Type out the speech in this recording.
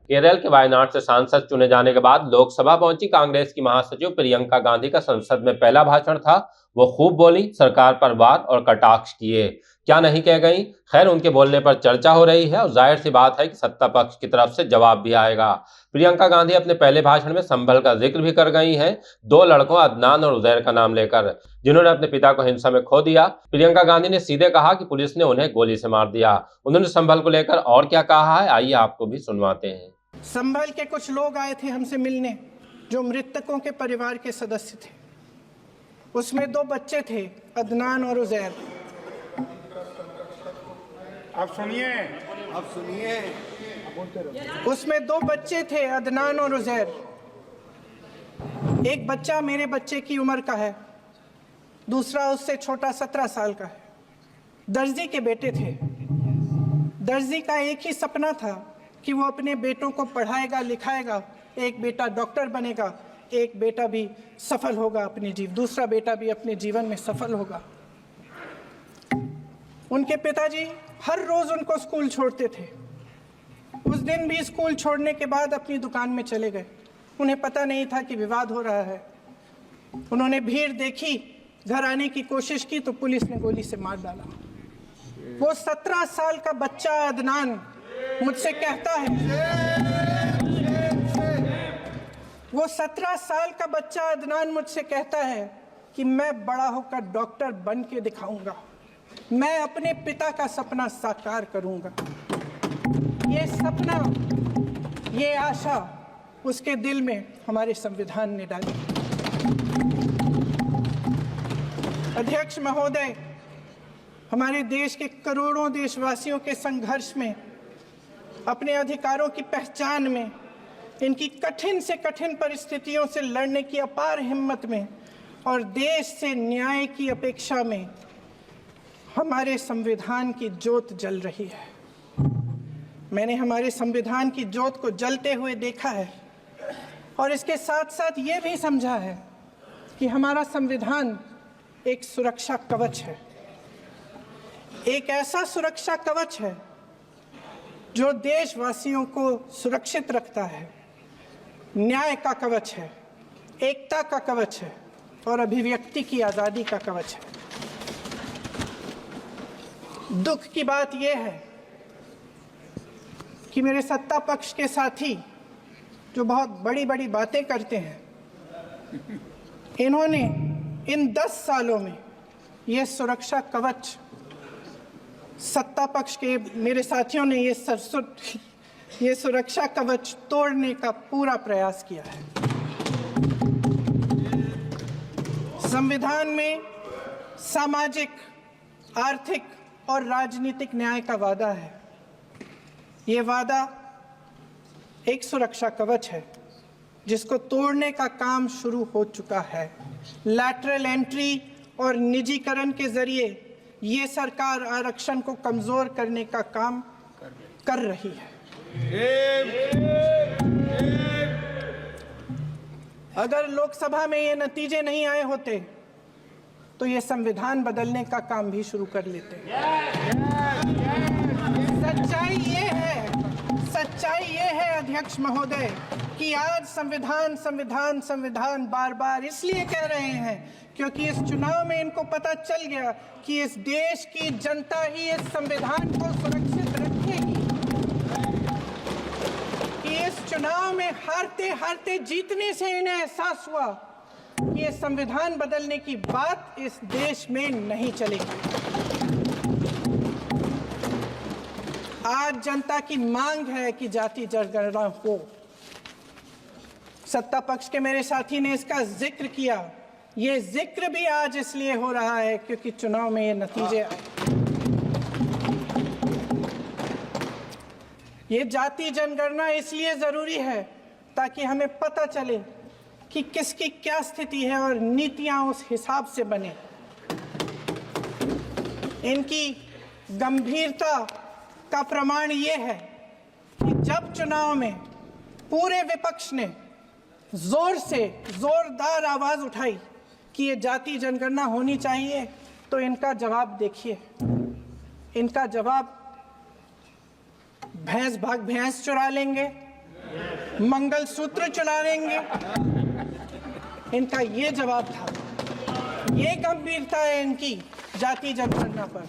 केरल के वायनाड से सांसद चुने जाने के बाद लोकसभा पहुंची कांग्रेस की महासचिव प्रियंका गांधी का संसद में पहला भाषण था। वो खूब बोली, सरकार पर वार और कटाक्ष किए, क्या नहीं कह गई। खैर, उनके बोलने पर चर्चा हो रही है और जाहिर सी बात है कि सत्ता पक्ष की तरफ से जवाब भी आएगा। प्रियंका गांधी अपने पहले भाषण में संभल का जिक्र भी कर गई हैं, दो लड़कों अदनान और उजैर का नाम लेकर, जिन्होंने अपने पिता को हिंसा में खो दिया। प्रियंका गांधी ने सीधे कहा कि पुलिस ने उन्हें गोली से मार दिया। उन्होंने संभल को लेकर और क्या कहा है, आइए आपको भी सुनवाते हैं। संभल के कुछ लोग आए थे हमसे मिलने, जो मृतकों के परिवार के सदस्य थे। उसमें दो बच्चे थे, अदनान और उजैर। आप सुनिए। उसमें दो बच्चे थे, अदनान और उजैर। एक बच्चा मेरे बच्चे की उम्र का है, दूसरा उससे छोटा 17 साल का है। दर्जी के बेटे थे। दर्जी का एक ही सपना था कि वो अपने बेटों को पढ़ाएगा लिखाएगा, एक बेटा डॉक्टर बनेगा, एक बेटा भी सफल होगा दूसरा बेटा भी अपने जीवन में सफल होगा। उनके पिताजी हर रोज उनको स्कूल छोड़ते थे। उस दिन भी स्कूल छोड़ने के बाद अपनी दुकान में चले गए। उन्हें पता नहीं था कि विवाद हो रहा है। उन्होंने भीड़ देखी, घर आने की कोशिश की तो पुलिस ने गोली से मार डाला। वो 17 साल का बच्चा अदनान मुझसे कहता है, वो 17 साल का बच्चा अदनान मुझसे कहता है कि मैं बड़ा होकर डॉक्टर बन के दिखाऊंगा, मैं अपने पिता का सपना साकार करूंगा। ये सपना, ये आशा उसके दिल में हमारे संविधान ने डाली। अध्यक्ष महोदय, हमारे देश के करोड़ों देशवासियों के संघर्ष में, अपने अधिकारों की पहचान में, इनकी कठिन से कठिन परिस्थितियों से लड़ने की अपार हिम्मत में और देश से न्याय की अपेक्षा में हमारे संविधान की ज्योत जल रही है। मैंने हमारे संविधान की ज्योत को जलते हुए देखा है और इसके साथ साथ ये भी समझा है कि हमारा संविधान एक सुरक्षा कवच है। एक ऐसा सुरक्षा कवच है जो देशवासियों को सुरक्षित रखता है, न्याय का कवच है, एकता का कवच है और अभिव्यक्ति की आज़ादी का कवच है। दुख की बात यह है कि मेरे सत्ता पक्ष के साथी जो बहुत बड़ी बड़ी बातें करते हैं, इन्होंने इन 10 सालों में यह सुरक्षा कवच, सत्ता पक्ष के मेरे साथियों ने ये सुरक्षा कवच तोड़ने का पूरा प्रयास किया है। संविधान में सामाजिक, आर्थिक और राजनीतिक न्याय का वादा है। ये वादा एक सुरक्षा कवच है जिसको तोड़ने का काम शुरू हो चुका है। लैटरल एंट्री और निजीकरण के जरिए ये सरकार आरक्षण को कमजोर करने का काम कर रही है। अगर लोकसभा में ये नतीजे नहीं आए होते तो ये संविधान बदलने का काम भी शुरू कर लेते। सच्चाई ये है अध्यक्ष महोदय कि आज संविधान बार बार इसलिए कह रहे हैं क्योंकि इस चुनाव में इनको पता चल गया कि इस देश की जनता ही इस संविधान को सुरक्षित रखेगी, कि इस चुनाव में हारते हारते जीतने से इन्हें एहसास हुआ कि ये संविधान बदलने की बात इस देश में नहीं चलेगी। आज जनता की मांग है कि जाति जनगणना हो। सत्ता पक्ष के मेरे साथी ने इसका जिक्र किया। ये जिक्र भी आज इसलिए हो रहा है क्योंकि चुनाव में ये नतीजे आए। ये जाति जनगणना इसलिए जरूरी है ताकि हमें पता चले कि किसकी क्या स्थिति है और नीतियां उस हिसाब से बने। इनकी गंभीरता का प्रमाण ये है कि जब चुनाव में पूरे विपक्ष ने जोरदार आवाज उठाई कि ये जाति जनगणना होनी चाहिए, तो इनका जवाब देखिए। इनका जवाब भैंस चुरा लेंगे, मंगलसूत्र चुरा लेंगे। इनका ये जवाब था, ये गंभीरता है इनकी जाति जनगणना पर।